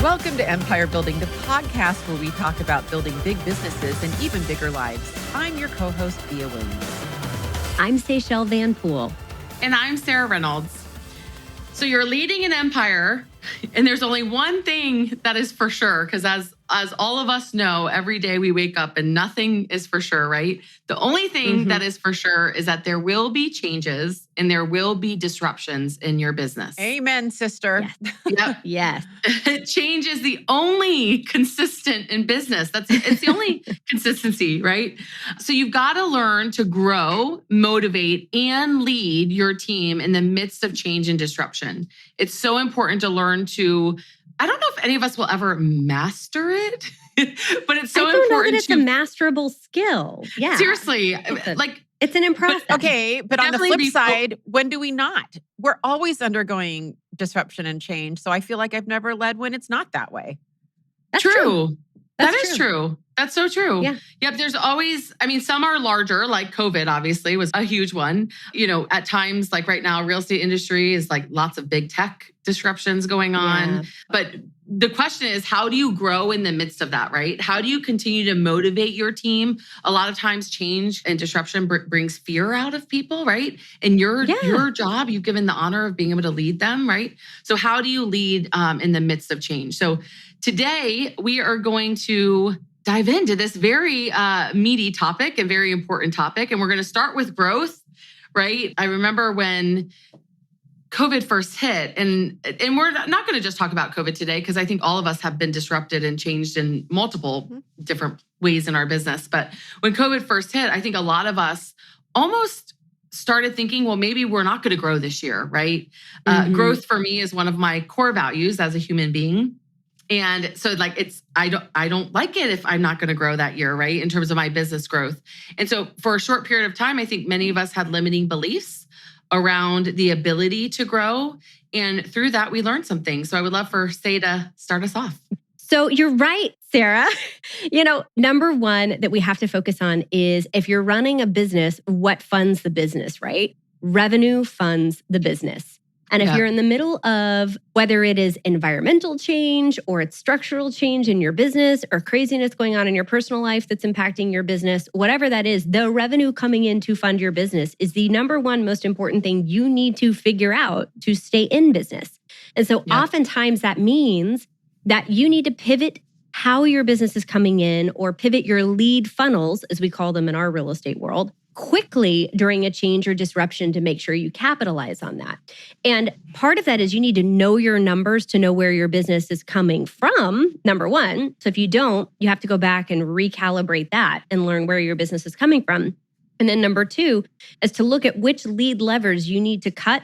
Welcome to Empire Building, the podcast where we talk about building big businesses and even bigger lives. I'm your co-host, Bea Williams. I'm Seychelle Van Poole. And I'm Sarah Reynolds. So you're leading an empire, and there's only one thing that is for sure, because as all of us know, every day we wake up and nothing is for sure, right? The only thing that is for sure is that there will be changes and there will be disruptions in your business. Amen, sister. Yep. Yes. Change is the only consistent in business. It's the only consistency, right? So you've got to learn to grow, motivate, and lead your team in the midst of change and disruption. It's so important to learn to, I don't know if any of us will ever master it, but it's so I don't important know that it's a masterable skill. Yeah. Seriously, it's an process. Okay, but on the flip side, when do we not? We're always undergoing disruption and change. So I feel like I've never led when it's not that way. That's true. That is true. That's so true. Yeah. Yep. There's always, some are larger, like COVID obviously was a huge one. You know, at times, like right now, real estate industry is like lots of big tech disruptions going on. Yeah. But the question is, how do you grow in the midst of that, right? How do you continue to motivate your team? A lot of times change and disruption brings fear out of people, right? And your job, you've given the honor of being able to lead them, right? So how do you lead in the midst of change? So today we are going to dive into this very meaty topic and very important topic. And we're going to start with growth, right? I remember when COVID first hit, and we're not going to just talk about COVID today, because I think all of us have been disrupted and changed in multiple different ways in our business. But when COVID first hit, I think a lot of us almost started thinking, well, maybe we're not going to grow this year, right? Growth for me is one of my core values as a human being. And so I don't like it if I'm not going to grow that year, right? In terms of my business growth. And so for a short period of time, I think many of us had limiting beliefs around the ability to grow. And through that, we learned some things. So I would love for Say to start us off. So you're right, Sarah. Number one that we have to focus on is if you're running a business, what funds the business, right? Revenue funds the business. And if you're in the middle of whether it is environmental change or it's structural change in your business or craziness going on in your personal life that's impacting your business, whatever that is, the revenue coming in to fund your business is the number one most important thing you need to figure out to stay in business. And so oftentimes that means that you need to pivot how your business is coming in or pivot your lead funnels, as we call them in our real estate world, quickly during a change or disruption to make sure you capitalize on that. And part of that is you need to know your numbers to know where your business is coming from, number one. So if you don't, you have to go back and recalibrate that and learn where your business is coming from. And then number two is to look at which lead levers you need to cut,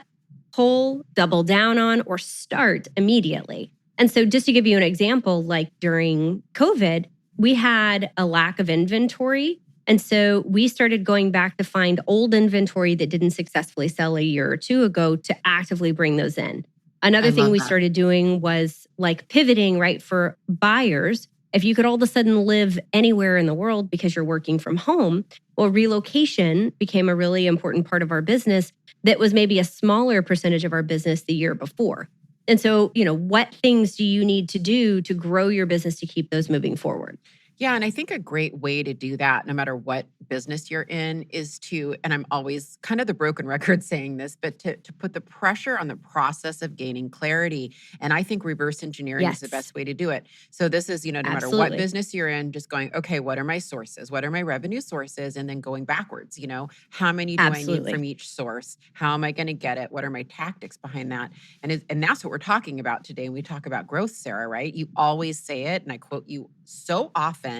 pull, double down on, or start immediately. And so just to give you an example, like during COVID, we had a lack of inventory. And so we started going back to find old inventory that didn't successfully sell a year or two ago to actively bring those in. Another thing we started doing was like pivoting, right, for buyers. If you could all of a sudden live anywhere in the world because you're working from home, well, relocation became a really important part of our business that was maybe a smaller percentage of our business the year before. And so, what things do you need to do to grow your business to keep those moving forward? Yeah, and I think a great way to do that, no matter what business you're in, is to, and I'm always kind of the broken record saying this, but to put the pressure on the process of gaining clarity. And I think reverse engineering is the best way to do it. So this is, no matter what business you're in, just going, okay, what are my sources? What are my revenue sources? And then going backwards, how many do I need from each source? How am I going to get it? What are my tactics behind that? And that's what we're talking about today. When we talk about growth, Sarah, right? You always say it, and I quote you so often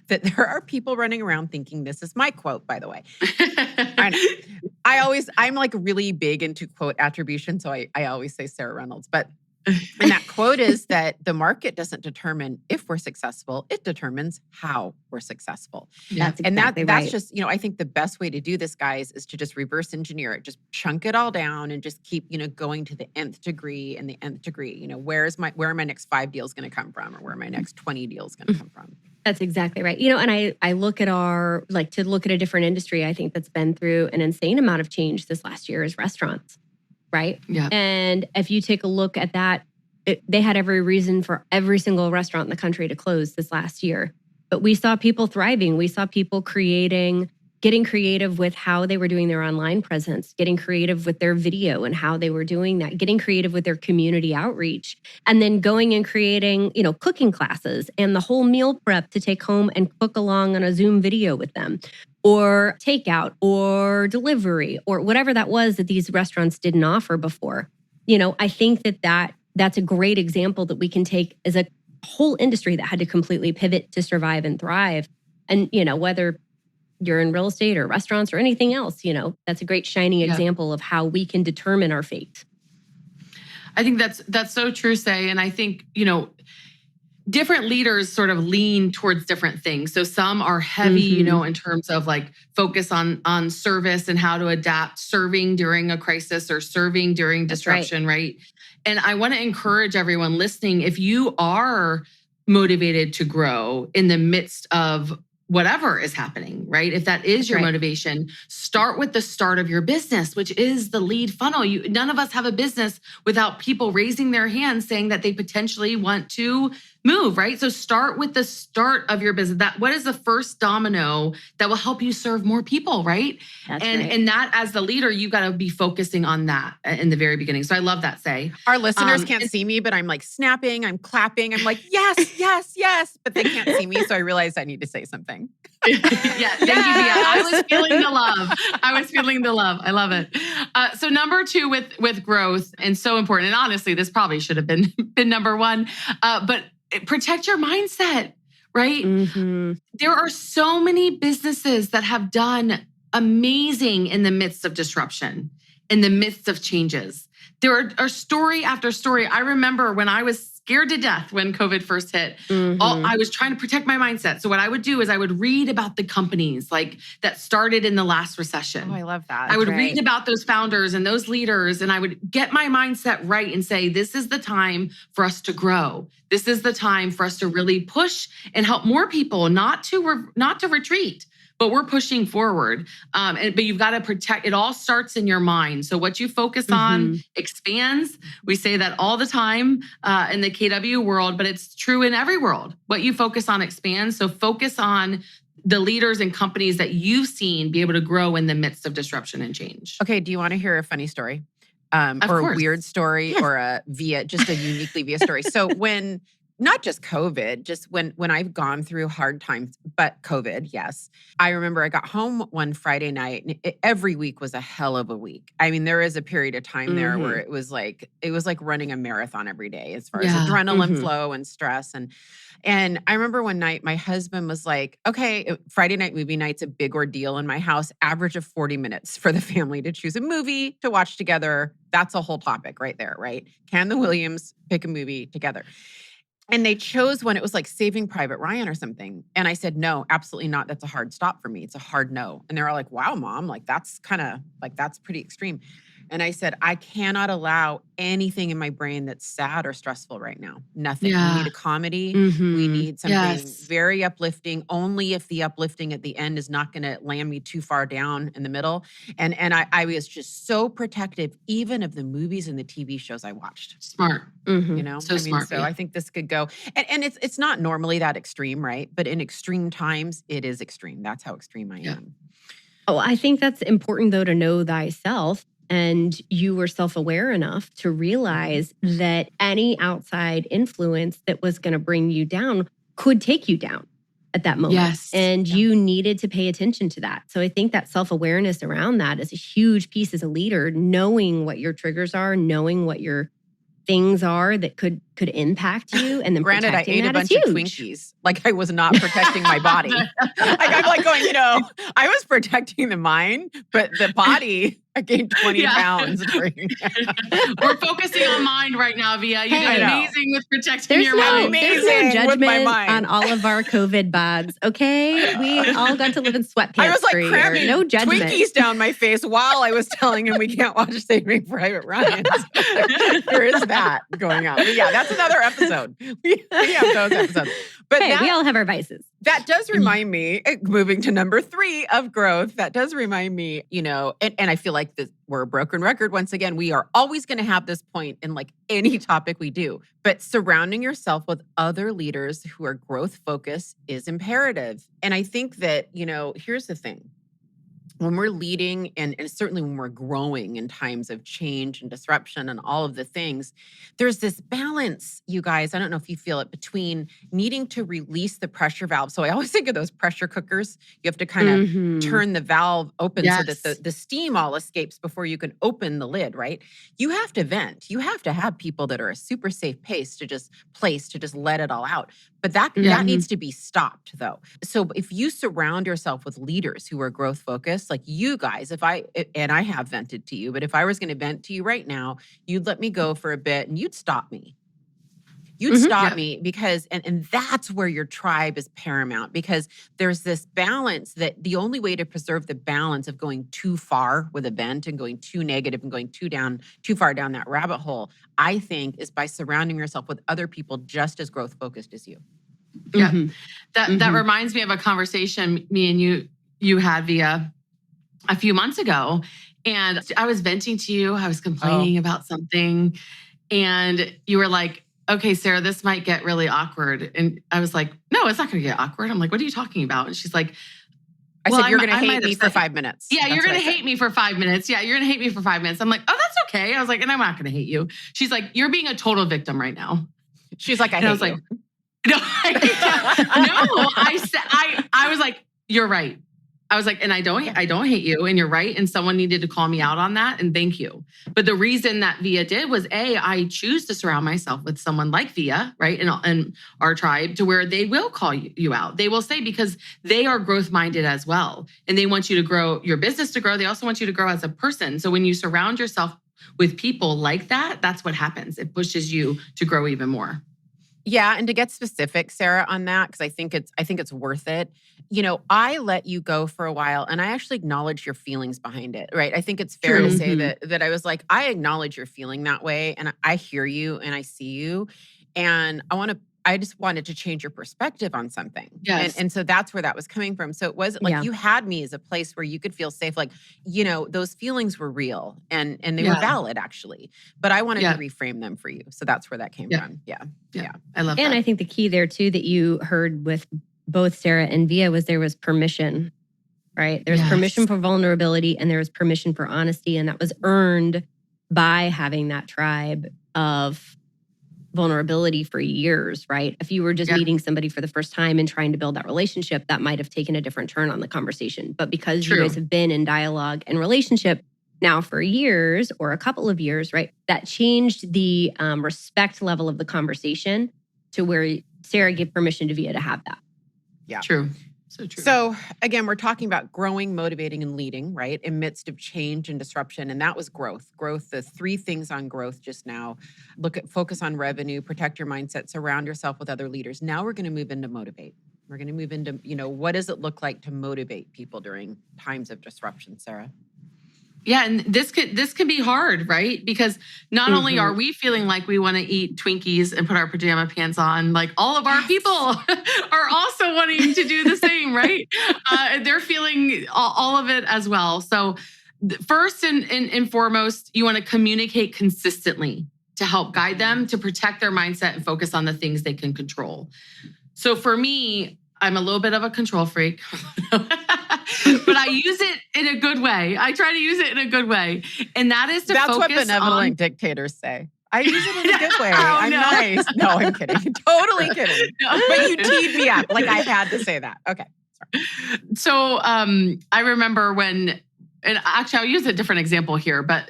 that there are people running around thinking this is my quote, by the way. I'm like really big into quote attribution. So I always say Sarah Reynolds, but and that quote is that the market doesn't determine if we're successful, it determines how we're successful. That's exactly that's just, I think the best way to do this, guys, is to just reverse engineer it, just chunk it all down and just keep, going to the nth degree and the nth degree. Where are my next 5 deals going to come from, or where are my next 20 deals going to come from? That's exactly right. And I look at to look at a different industry, I think that's been through an insane amount of change this last year is restaurants, right? Yeah. And if you take a look at that they had every reason for every single restaurant in the country to close this last year. But we saw people thriving. We saw people getting creative with how they were doing their online presence, getting creative with their video and how they were doing that, getting creative with their community outreach, and then going and creating, cooking classes and the whole meal prep to take home and cook along on a Zoom video with them, or takeout or delivery or whatever that was that these restaurants didn't offer before. I think that's a great example that we can take as a whole industry that had to completely pivot to survive and thrive. And, whether you're in real estate or restaurants or anything else, that's a great shining example of how we can determine our fate. I think that's so true, Say. And I think, different leaders sort of lean towards different things. So some are heavy, in terms of like focus on service and how to adapt serving during a crisis or serving during disruption, right? And I want to encourage everyone listening, if you are motivated to grow in the midst of whatever is happening, right? If that is your motivation, start with the start of your business, which is the lead funnel. None of us have a business without people raising their hands saying that they potentially want to move, right? So start with the start of your business. What is the first domino that will help you serve more people, right? And that as the leader, you got to be focusing on that in the very beginning. So I love that, Say. Our listeners can't see me, but I'm like snapping, I'm clapping, I'm like, yes, yes, yes, but they can't see me. So I realized I need to say something. Yeah, thank you, Via. I was feeling the love. I love it. So number 2 with growth, and so important, and honestly, this probably should have been number 1, but protect your mindset, right? Mm-hmm. There are so many businesses that have done amazing in the midst of disruption, in the midst of changes. There are story after story. I remember when I was scared to death when COVID first hit, I was trying to protect my mindset. So what I would do is I would read about the companies like that started in the last recession. Oh, I love that. I would read about those founders and those leaders, and I would get my mindset right and say, this is the time for us to grow. This is the time for us to really push and help more people, not to retreat. But we're pushing forward. But you've got to protect. It all starts in your mind. So what you focus on expands. We say that all the time in the KW world, but it's true in every world. What you focus on expands. So focus on the leaders and companies that you've seen be able to grow in the midst of disruption and change. Okay. Do you want to hear a funny story? Or course. A weird story or just a uniquely Via story? So when... Not just COVID, just when I've gone through hard times, but COVID, yes. I remember I got home one Friday night and every week was a hell of a week. I mean, there is a period of time there where it was like running a marathon every day as far as adrenaline flow and stress. And I remember one night my husband was like, okay, Friday night movie night's a big ordeal in my house, average of 40 minutes for the family to choose a movie to watch together. That's a whole topic right there, right? Can the Williams pick a movie together? And they chose one, it was like Saving Private Ryan or something. And I said, no, absolutely not. That's a hard stop for me. It's a hard no. And they're all like, wow, Mom, like that's pretty extreme. And I said, I cannot allow anything in my brain that's sad or stressful right now. Nothing. We need a comedy. We need something very uplifting, only if the uplifting at the end is not going to land me too far down in the middle. And I was just so protective, even of the movies and the TV shows I watched. Smart. So smart. So I think this could go, and it's not normally that extreme, right? But in extreme times, it is extreme. That's how extreme I am. Oh, I think that's important though, to know thyself. And you were self-aware enough to realize that any outside influence that was going to bring you down could take you down at that moment. Yes. And you needed to pay attention to that. So I think that self-awareness around that is a huge piece as a leader, knowing what your triggers are, knowing what your things are that could impact you, and then granted, I ate a bunch of Twinkies. Like I was not protecting my body. Like I'm like going, I was protecting the mind, but the body, I gained 20 pounds. We're focusing on mind right now, Via. You did amazing with protecting your mind. There's no judgment on all of our COVID bods, okay? We all got to live in sweatpants. I was like cramming no judgment. Twinkies down my face while I was telling him we can't watch Saving Private Ryan. There is that going on. But yeah, that's another episode. We have those episodes. But hey, we all have our vices. That does remind me, moving to number 3 of growth, that does remind me, and I feel like we're a broken record. Once again, we are always going to have this point in like any topic we do, but surrounding yourself with other leaders who are growth focused is imperative. And I think that, here's the thing. When we're leading and certainly when we're growing in times of change and disruption and all of the things, there's this balance, you guys, I don't know if you feel it, between needing to release the pressure valve. So I always think of those pressure cookers. You have to kind of turn the valve open so that the steam all escapes before you can open the lid, right? You have to vent. You have to have people that are a super safe place to just let it all out. But that needs to be stopped, though. So if you surround yourself with leaders who are growth focused, like you guys, and I have vented to you, but if I was going to vent to you right now, you'd let me go for a bit and you'd stop me. You'd stop me because, and that's where your tribe is paramount, because there's this balance that the only way to preserve the balance of going too far with a vent and going too negative and going too far down that rabbit hole, I think, is by surrounding yourself with other people just as growth focused as you. Yeah. That reminds me of a conversation me and you had via a few months ago. And I was venting to you. I was complaining about something. And you were like, okay, Sarah, this might get really awkward. And I was like, no, it's not going to get awkward. I'm like, what are you talking about? And she's like, I said, you're going to hate me for 5 minutes. Yeah, you're going to hate me for 5 minutes. Yeah, you're going to hate me for 5 minutes. I'm like, oh, that's okay. I was like, and I'm not going to hate you. She's like, you're being a total victim right now. She's like, I hate you. No, I was like, you're right. I was like, and I don't hate you, and you're right. And someone needed to call me out on that, and thank you. But the reason that Via did was I choose to surround myself with someone like Via, right, and our tribe, to where they will call you out. They will say, because they are growth minded as well, and they want you to grow, your business to grow. They also want you to grow as a person. So when you surround yourself with people like that, that's what happens. It pushes you to grow even more. Yeah, and to get specific, Sarah, on that, because I think it's worth it. I let you go for a while, and I actually acknowledge your feelings behind it, right? I think it's fair to say that I was like, I acknowledge you're feeling that way, and I hear you, and I see you, and I just wanted to change your perspective on something. Yes. And so that's where that was coming from. So it wasn't like you had me as a place where you could feel safe. Like, those feelings were real and they were valid, actually. But I wanted to reframe them for you. So that's where that came from. Yeah. I love that. And I think the key there, too, that you heard with both Sarah and Via was there was permission, right? There's permission for vulnerability and there was permission for honesty. And that was earned by having that tribe of vulnerability for years, right? If you were just meeting somebody for the first time and trying to build that relationship, that might have taken a different turn on the conversation. But because you guys have been in dialogue and relationship now for years or a couple of years, right? That changed the respect level of the conversation to where Sarah gave permission to Via to have that. Yeah. True. So true. So again, we're talking about growing, motivating, and leading, right? In midst of change and disruption. And that was growth. Growth, the 3 things on growth just now. Focus on revenue, protect your mindset, surround yourself with other leaders. Now we're going to move into motivate. We're going to move into, what does it look like to motivate people during times of disruption, Sarah? Yeah, and this can be hard, right? Because not only are we feeling like we want to eat Twinkies and put our pajama pants on, like all of our people are also wanting to do the same, right? They're feeling all of it as well. So first and foremost, you want to communicate consistently to help guide them, to protect their mindset and focus on the things they can control. So for me, I'm a little bit of a control freak, but I use it in a good way. I try to use it in a good way. And that is to focus on... That's what benevolent dictators say. I use it in a good way. I'm nice. No, I'm kidding. Totally kidding. No. But you teed me up. Like I had to say that. Okay. Sorry. So I remember when... And actually, I'll use a different example here, but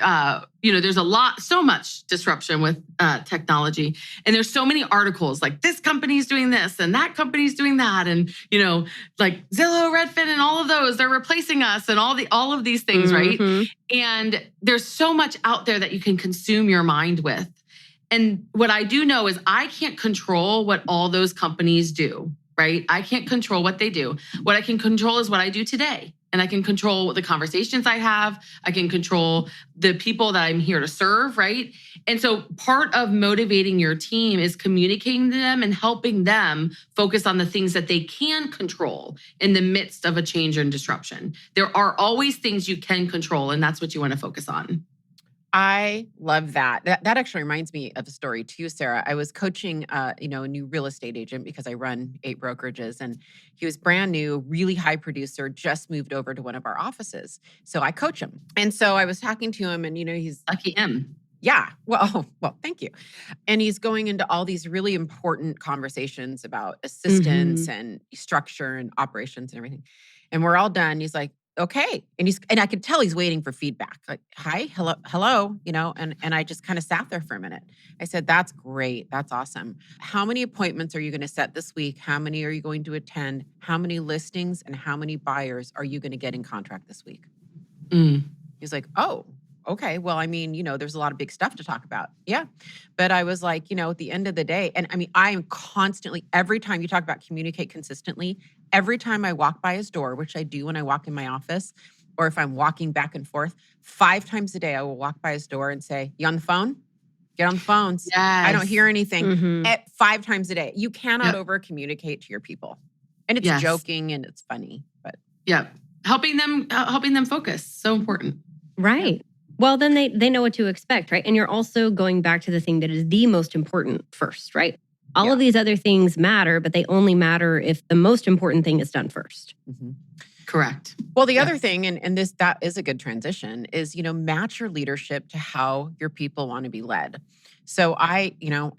there's so much disruption with technology, and there's so many articles like this company's doing this and that company's doing that, and like Zillow, Redfin, and all of those, they're replacing us, and all of these things, right? And there's so much out there that you can consume your mind with. And what I do know is I can't control what all those companies do, right? I can't control what they do. What I can control is what I do today. and I can control the conversations I have. I can control the people that I'm here to serve, right? And so part of motivating your team is communicating to them and helping them focus on the things that they can control in the midst of a change and disruption. There are always things you can control, and that's what you want to focus on. I love that. That actually reminds me of a story too, Sarah. I was coaching, a new real estate agent because I run 8 brokerages, and he was brand new, really high producer, just moved over to one of our offices. So I coach him, and so I was talking to him, and he's lucky him. Yeah. Well, thank you. And he's going into all these really important conversations about assistance and structure and operations and everything. And we're all done. He's like, okay. And I could tell he's waiting for feedback. Like, hi, hello, and I just kind of sat there for a minute. I said, that's great. That's awesome. How many appointments are you going to set this week? How many are you going to attend? How many listings and how many buyers are you going to get in contract this week? He's like, oh, okay. Well, there's a lot of big stuff to talk about. Yeah. But I was like, at the end of the day, and I am constantly, every time you talk about communicate consistently, every time I walk by his door, which I do when I walk in my office, or if I'm walking back and forth, 5 times a day, I will walk by his door and say, you on the phone? Get on the phones. Yes. I don't hear anything. At 5 times a day. You cannot over communicate to your people. And it's joking and it's funny, but helping them focus. So important. Right. Well, then they know what to expect, right? And you're also going back to the thing that is the most important first, right? All of these other things matter, but they only matter if the most important thing is done first. Correct. Well, the other thing, and that is a good transition, is, match your leadership to how your people want to be led. So I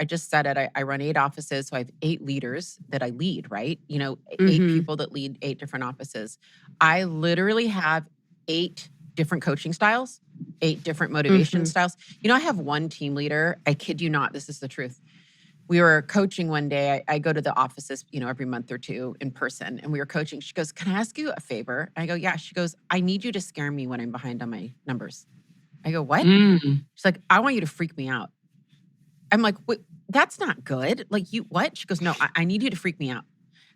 just said it, I run 8 offices. So I have 8 leaders that I lead, right? 8 people that lead 8 different offices. I literally have 8 different coaching styles, 8 different motivation styles. I have one team leader. I kid you not, this is the truth. We were coaching one day. I go to the offices, every month or 2 in person, and we were coaching. She goes, can I ask you a favor? I go, yeah. She goes, I need you to scare me when I'm behind on my numbers. I go, what? She's like, I want you to freak me out. I'm like, wait, that's not good. Like, you, what? She goes, no, I need you to freak me out.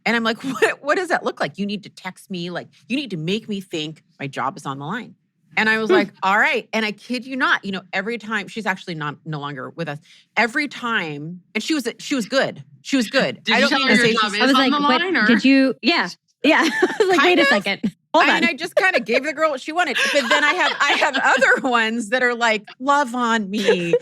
And I'm like, what does that look like? You need to text me. Like, you need to make me think my job is on the line. And I was like, all right. And I kid you not, every time, she's actually no longer with us. Every time, and she was good. She was good. Did I don't mean to say I was like, did you? Yeah. Yeah. I was like, wait a second. Hold on. I just kind of gave the girl what she wanted. But then I have other ones that are like, love on me.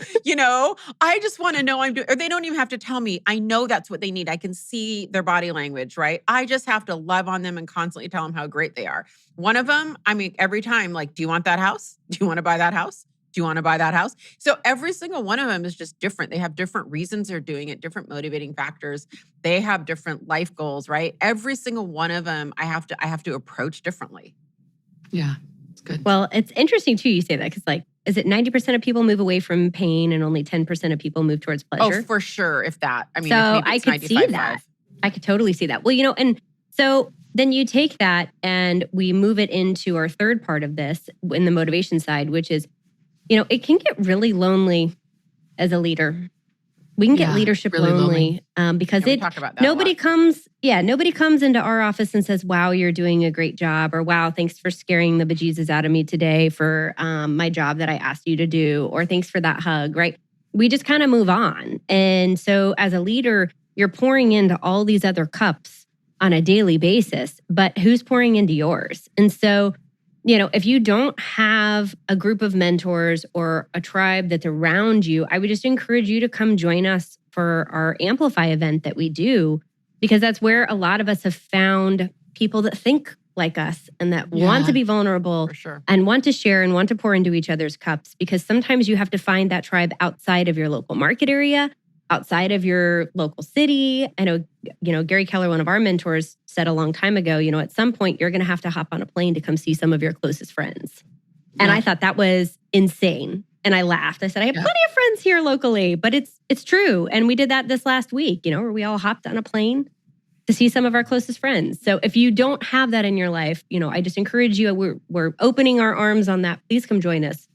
I just want to know I'm doing, or they don't even have to tell me. I know that's what they need. I can see their body language, right? I just have to love on them and constantly tell them how great they are. One of them, every time, like, do you want that house? Do you want to buy that house? Do you want to buy that house? So every single one of them is just different. They have different reasons they're doing it, different motivating factors. They have different life goals, right? Every single one of them, I have to approach differently. Yeah, it's good. Well, it's interesting too. You say that because, like, is it 90% of people move away from pain and only 10% of people move towards pleasure? Oh, for sure. If that, so I could see that. I could totally see that. Well, and so then you take that and we move it into our third part of this in the motivation side, which is, it can get really lonely as a leader. We can get leadership really lonely because nobody comes into our office and says, wow, you're doing a great job, or wow, thanks for scaring the bejesus out of me today for my job that I asked you to do, or thanks for that hug, right? We just kind of move on. And so as a leader, you're pouring into all these other cups on a daily basis, but who's pouring into yours? And so if you don't have a group of mentors or a tribe that's around you, I would just encourage you to come join us for our Amplify event that we do, because that's where a lot of us have found people that think like us and that want to be vulnerable and want to share and want to pour into each other's cups, because sometimes you have to find that tribe outside of your local market area, outside of your local city. I know, Gary Keller, one of our mentors, said a long time ago, at some point you're going to have to hop on a plane to come see some of your closest friends. And I thought that was insane. And I laughed. I said, I have plenty of friends here locally, but it's true. And we did that this last week, where we all hopped on a plane to see some of our closest friends. So if you don't have that in your life, I just encourage you, we're opening our arms on that. Please come join us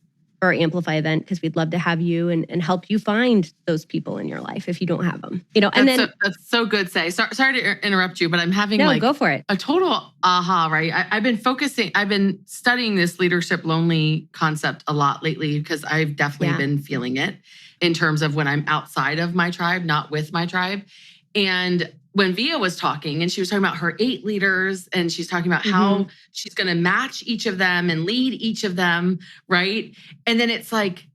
for our Amplify event because we'd love to have you and help you find those people in your life if you don't have them. That's so good, Say. Sorry to interrupt you, but I'm having go for it. A total aha, right? I've been studying this leadership lonely concept a lot lately because I've definitely been feeling it in terms of when I'm outside of my tribe, not with my tribe. And when Via was talking, and she was talking about her 8 leaders, and she's talking about how she's going to match each of them and lead each of them, right? And then it's like,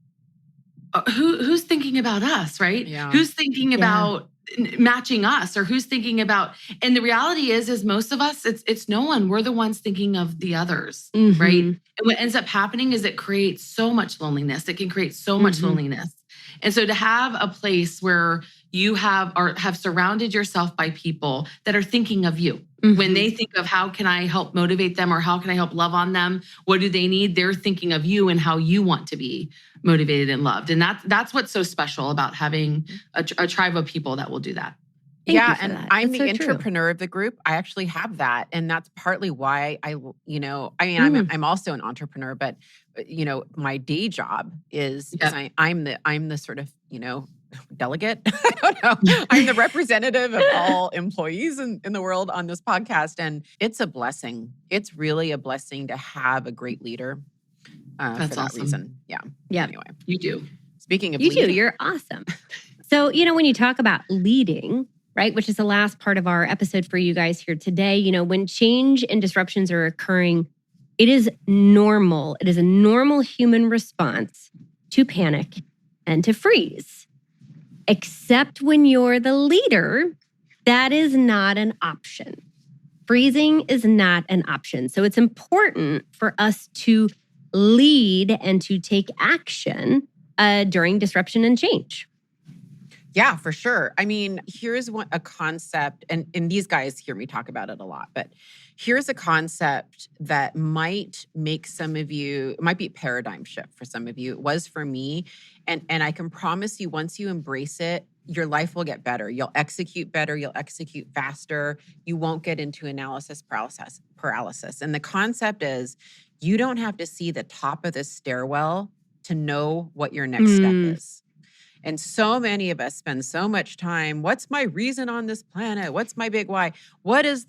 who's thinking about us, right? Yeah. Who's thinking about matching us, or who's thinking about? And the reality is most of us, it's no one. We're the ones thinking of the others, right? And what ends up happening is it creates so much loneliness. It can create so much loneliness. And so to have a place where you have surrounded yourself by people that are thinking of you. When they think of how can I help motivate them or how can I help love on them, what do they need? They're thinking of you and how you want to be motivated and loved. And that's what's so special about having a tribe of people that will do that. I'm the entrepreneur of the group. I actually have that. And that's partly why I'm also an entrepreneur, but my day job is I'm the sort of, delegate. I don't know. I'm the representative of all employees in the world on this podcast. And it's a blessing. It's really a blessing to have a great leader for that awesome. Reason. Yeah. Anyway, you do. Speaking of leading. You're awesome. So, when you talk about leading, right, which is the last part of our episode for you guys here today, when change and disruptions are occurring, it is normal. It is a normal human response to panic and to freeze. Except when you're the leader, that is not an option. Freezing is not an option. So it's important for us to lead and to take action during disruption and change. Yeah, for sure. I mean, here's a concept, and these guys hear me talk about it a lot, but here's a concept that might make some of you, it might be a paradigm shift for some of you. It was for me. And I can promise you, once you embrace it, your life will get better. You'll execute better. You'll execute faster. You won't get into analysis paralysis. And the concept is you don't have to see the top of the stairwell to know what your next step is. And so many of us spend so much time, what's my reason on this planet? What's my big why? What is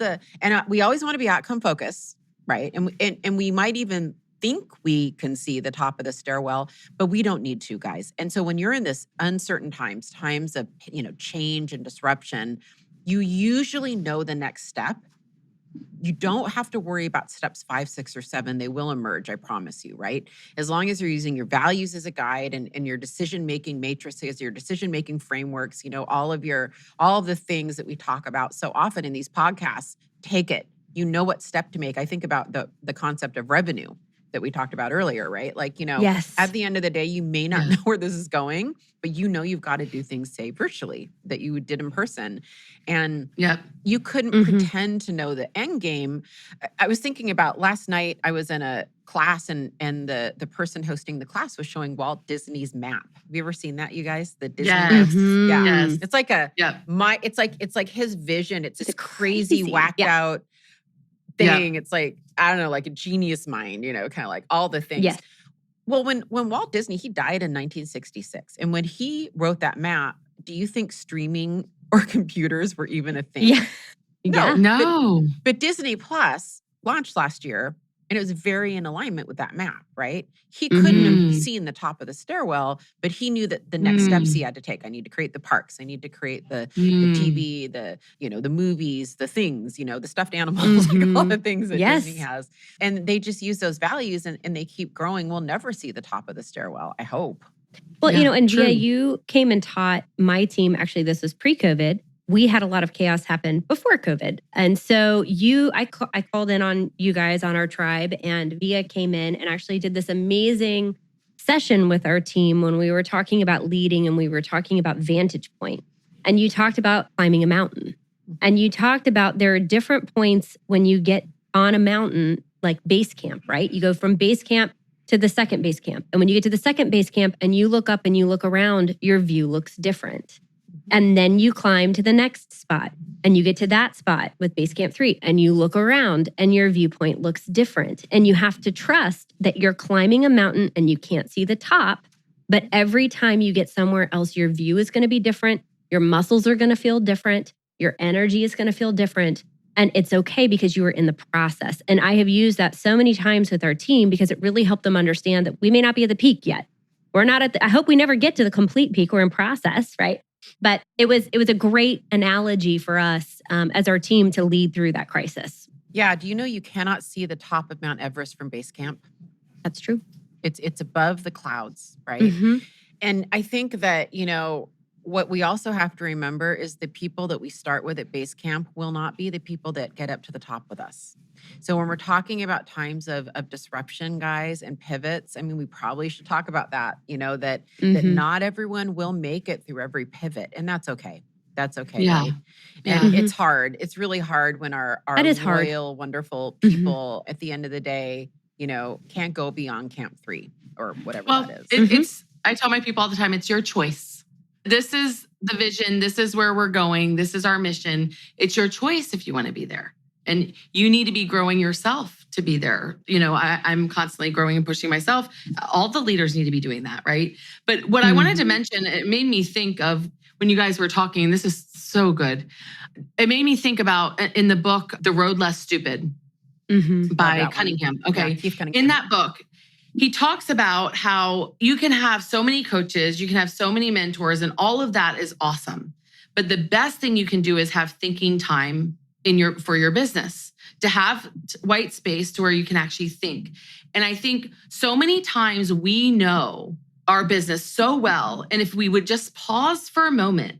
we always want to be outcome focused, right? And we might even think we can see the top of the stairwell, but we don't need to, guys. And so when you're in this uncertain times of, change and disruption, you usually know the next step. You don't have to worry about steps 5, 6, or 7. They will emerge, I promise you, right? As long as you're using your values as a guide and your decision-making matrices, your decision-making frameworks, all of the things that we talk about so often in these podcasts, take it. You know what step to make. I think about the concept of revenue that we talked about earlier, right? Yes. At the end of the day, you may not know where this is going, but you've got to do things, say, virtually that you did in person. And you couldn't pretend to know the end game. I was thinking about last night, I was in a class and the person hosting the class was showing Walt Disney's map. Have you ever seen that, you guys? The Disney maps? Yeah. Yes. It's like it's like his vision. It's this crazy whacked out thing. It's like, I don't know, like a genius mind, kind of like all the things. Yes. Well, when Walt Disney, he died in 1966. And when he wrote that map, do you think streaming or computers were even a thing? Yeah. No. But Disney Plus launched last year, and it was very in alignment with that map, right? He couldn't have seen the top of the stairwell, but he knew that the next steps he had to take. I need to create the parks. I need to create the TV, the movies, the things, the stuffed animals, like all the things that Disney has. And they just use those values and they keep growing. We'll never see the top of the stairwell, I hope. Well, and Via, you came and taught my team, actually, this was pre-COVID. We had a lot of chaos happen before COVID. And so I called in on you guys on our tribe, and Via came in and actually did this amazing session with our team when we were talking about leading and we were talking about vantage point. And you talked about climbing a mountain. And you talked about there are different points when you get on a mountain, like base camp, right? You go from base camp to the second base camp. And when you get to the second base camp and you look up and you look around, your view looks different. And then you climb to the next spot. And you get to that spot with Base Camp 3 and you look around and your viewpoint looks different. And you have to trust that you're climbing a mountain and you can't see the top. But every time you get somewhere else, your view is going to be different. Your muscles are going to feel different. Your energy is going to feel different. And it's okay because you were in the process. And I have used that so many times with our team because it really helped them understand that we may not be at the peak yet. We're not at the, I hope we never get to the complete peak. We're in process, right? But it was a great analogy for us as our team to lead through that crisis. Yeah. Do you know you cannot see the top of Mount Everest from base camp? That's true. It's above the clouds, right? Mm-hmm. And I think that, what we also have to remember is the people that we start with at base camp will not be the people that get up to the top with us. So when we're talking about times of disruption, guys, and pivots, I mean, we probably should talk about that, that not everyone will make it through every pivot. And that's okay. That's okay. Yeah. Right? Yeah. And it's hard. It's really hard when our loyal, wonderful people at the end of the day, can't go beyond Camp 3 or whatever that is. I tell my people all the time, it's your choice. This is the vision. This is where we're going. This is our mission. It's your choice if you want to be there. And you need to be growing yourself to be there. I'm constantly growing and pushing myself. All the leaders need to be doing that, right? But what I wanted to mention, it made me think of when you guys were talking, this is so good. It made me think about in the book, The Road Less Stupid by Cunningham. Okay. Yeah, Cunningham. In that book, he talks about how you can have so many coaches, you can have so many mentors, and all of that is awesome. But the best thing you can do is have thinking time for your business, to have white space to where you can actually think. And I think so many times we know our business so well. And if we would just pause for a moment,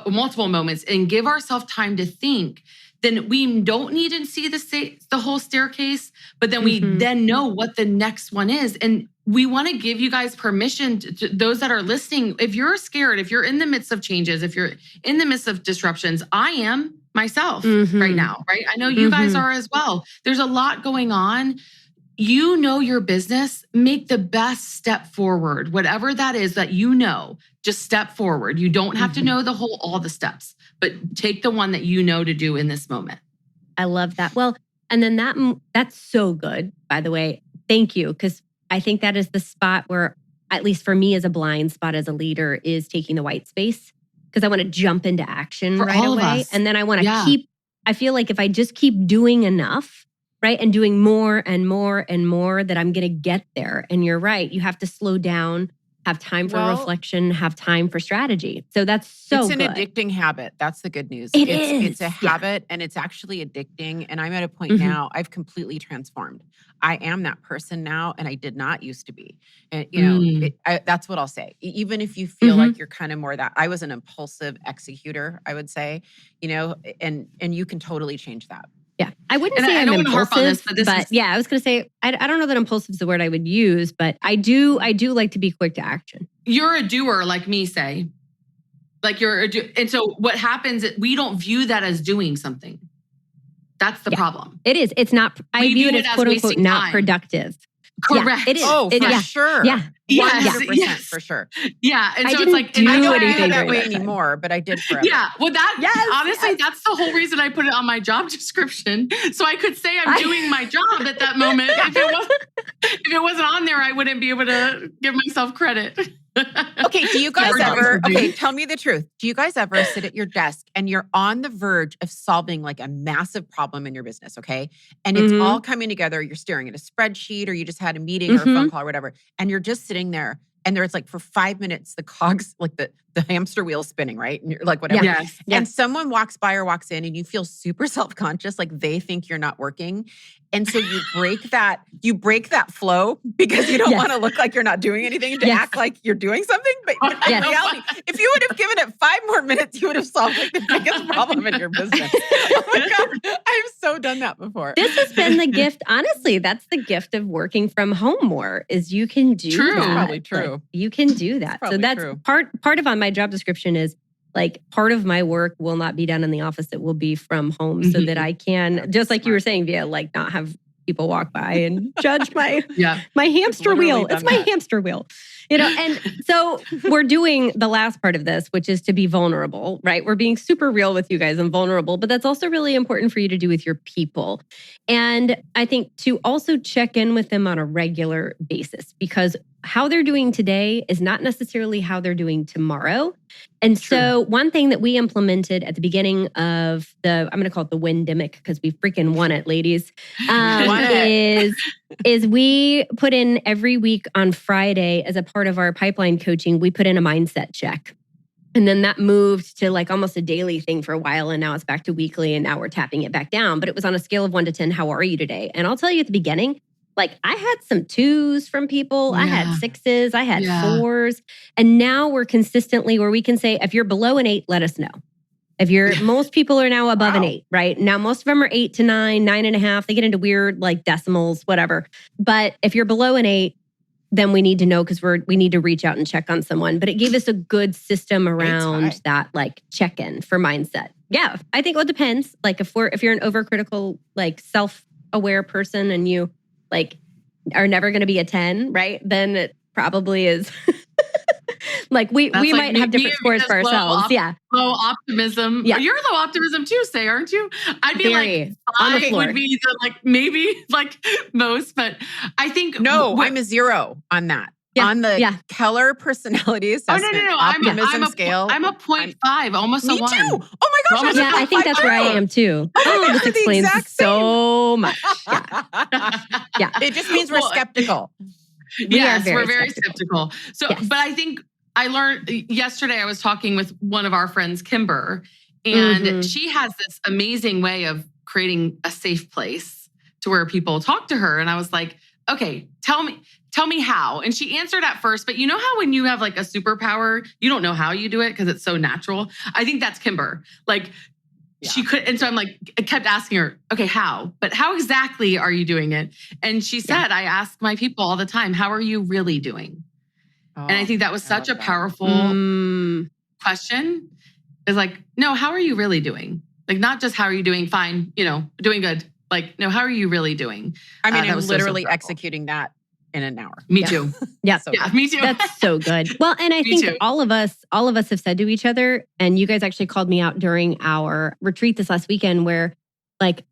multiple moments, and give ourselves time to think, then we don't need to see the whole staircase, but then we then know what the next one is. And we want to give you guys permission to those that are listening. If you're scared, if you're in the midst of changes, if you're in the midst of disruptions, I am myself right now, right? I know you guys are as well. There's a lot going on. You know your business, make the best step forward, whatever that is that just step forward. You don't have to know all the steps, but take the one that you know to do in this moment. I love that. Well, and then that's so good, by the way. Thank you. Because I think that is the spot where, at least for me as a blind spot as a leader, is taking the white space. Because I want to jump into action for right away. And then I want to I feel like if I just keep doing enough, right, and doing more and more and more, that I'm going to get there. And you're right. You have to slow down, have time for reflection, have time for strategy. So that's so good. It's an addicting habit. That's the good news. It's a habit and it's actually addicting. And I'm at a point now, I've completely transformed. I am that person now, and I did not used to be. And, that's what I'll say. Even if you feel like you're kind of more that, I was an impulsive executor, I would say, and you can totally change that. Yeah. I wouldn't say I'm impulsive, but I was going to say, I don't know that impulsive is the word I would use, but I do like to be quick to action. You're a doer, like me, say. Like you're and so what happens, we don't view that as doing something. That's the problem. It is. It's not, I view it as quote unquote not productive. Correct. Yeah, it is. Oh, for sure. Yeah. 100% for sure. Yeah. And so it's like, and I don't do anything that way anymore, but I did forever. Yeah. Well, honestly, that's the whole reason I put it on my job description. So I could say I'm doing my job at that moment. If it wasn't on there, I wouldn't be able to give myself credit. Okay, do you guys tell me the truth. Do you guys ever sit at your desk and you're on the verge of solving like a massive problem in your business, okay? And it's all coming together. You're staring at a spreadsheet, or you just had a meeting or a phone call or whatever, and you're just sitting there, and there's like for 5 minutes, the cogs, like the hamster wheel spinning, right? And you're like, whatever. Yes. And someone walks by or walks in and you feel super self-conscious, like they think you're not working. And so you break that flow because you don't want to look like you're not doing anything to act like you're doing something. But in reality, if you would have given it 5 more minutes, you would have solved like the biggest problem in your business. Oh my God. I've so done that before. This has been the gift. Honestly, that's the gift of working from home more, is you can do that. It's probably true. Like, you can do that. So that's true. part of on my job description is like part of my work will not be done in the office. It will be from home so that I can, just like you were saying, Via, like not have people walk by and judge my hamster wheel. It's my hamster wheel. And so we're doing the last part of this, which is to be vulnerable, right? We're being super real with you guys and vulnerable, but that's also really important for you to do with your people. And I think to also check in with them on a regular basis, because how they're doing today is not necessarily how they're doing tomorrow. And so one thing that we implemented at the beginning of I'm going to call it the Windemic, because we freaking won it, ladies, is we put in every week on Friday as a part of our pipeline coaching, we put in a mindset check. And then that moved to like almost a daily thing for a while. And now it's back to weekly. And now we're tapping it back down. But it was on a scale of 1 to 10. How are you today? And I'll tell you at the beginning, like I had some 2s from people. I had 6s. I had 4s. And now we're consistently where we can say, if you're below an 8, let us know. If most people are now above an 8, right? Now, most of them are 8 to 9, 9.5. They get into weird like decimals, whatever. But if you're below an 8, then we need to know because we need to reach out and check on someone. But it gave us a good system around that like check-in for mindset. Yeah, I think it depends. Like if you're an overcritical, like self-aware person and you like are never going to be a 10, right? Then it probably is. Like we might have different scores for ourselves. Low optimism. Yeah. You're low optimism too, Say, aren't you? I'd be like 5 would be maybe like most, but I think I'm a 0 on that. Yeah. On the Keller personality assessment optimism scale. I'm a 0.5, almost a 1. Me too. Oh my gosh. Yeah, I think that's where I am too. This explains so much. Yeah. It just means we're skeptical. We're very skeptical. So, but I think I learned yesterday, I was talking with one of our friends, Kimber, and she has this amazing way of creating a safe place to where people talk to her. And I was like, okay, tell me how. And she answered at first, but you know how when you have like a superpower, you don't know how you do it because it's so natural. I think that's Kimber. Like she could. And so I'm like, I kept asking her, okay, how? But how exactly are you doing it? And she said, I ask my people all the time, how are you really doing? And I think that was such a powerful question. It's like, no, how are you really doing? Like, not just how are you doing? Fine, doing good. Like, no, how are you really doing? I mean, I'm literally executing that in an hour. Me too. Yeah. Me too. That's so good. Well, and I think all of us have said to each other, and you guys actually called me out during our retreat this last weekend where like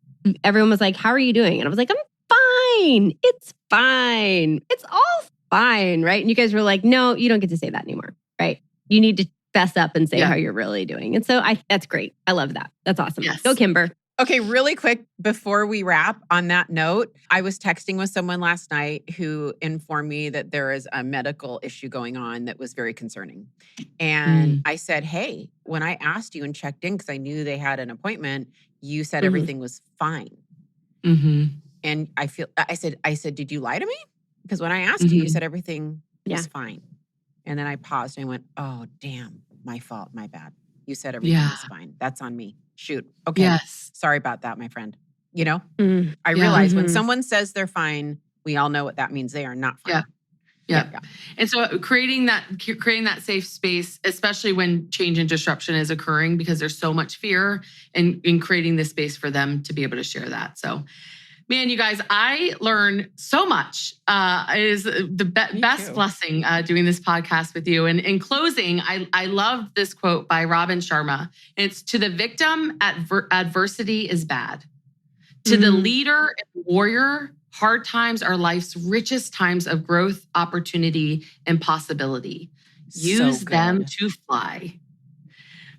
everyone was like, how are you doing? And I was like, I'm fine. It's fine. It's all fine, right? And you guys were like, no, you don't get to say that anymore, right? You need to fess up and say how you're really doing. And so that's great. I love that. That's awesome. Yes. Go, Kimber. Okay, really quick before we wrap on that note, I was texting with someone last night who informed me that there is a medical issue going on that was very concerning. And I said, hey, when I asked you and checked in, because I knew they had an appointment, you said everything was fine. And I said, did you lie to me? Because when I asked you, you said everything was fine. And then I paused and I went, oh, damn, my fault, my bad. You said everything was fine. That's on me. Shoot. Okay. Yes. Sorry about that, my friend. I realize when someone says they're fine, we all know what that means. They are not fine. Yeah. And so creating that safe space, especially when change and disruption is occurring, because there's so much fear, and in creating this space for them to be able to share that. So, man, you guys, I learned so much. It is the best blessing doing this podcast with you. And in closing, I love this quote by Robin Sharma. It's, to the victim, adversity is bad. To the leader and warrior, hard times are life's richest times of growth, opportunity, and possibility. Use them to fly.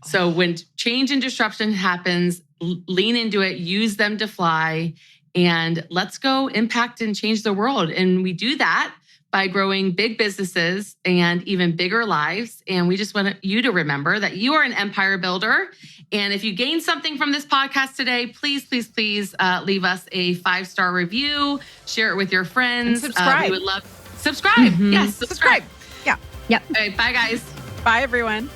So when change and disruption happens, lean into it, use them to fly. And let's go impact and change the world. And we do that by growing big businesses and even bigger lives. And we just want you to remember that you are an empire builder. And if you gained something from this podcast today, please leave us a 5-star review, share it with your friends. And subscribe. We would love subscribe. Yes, subscribe. Yeah. Yep. All right, bye guys. Bye everyone.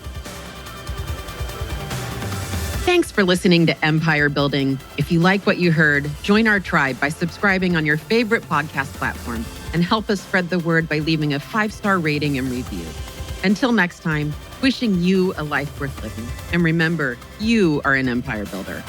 Thanks for listening to Empire Building. If you like what you heard, join our tribe by subscribing on your favorite podcast platform and help us spread the word by leaving a 5-star rating and review. Until next time, wishing you a life worth living. And remember, you are an empire builder.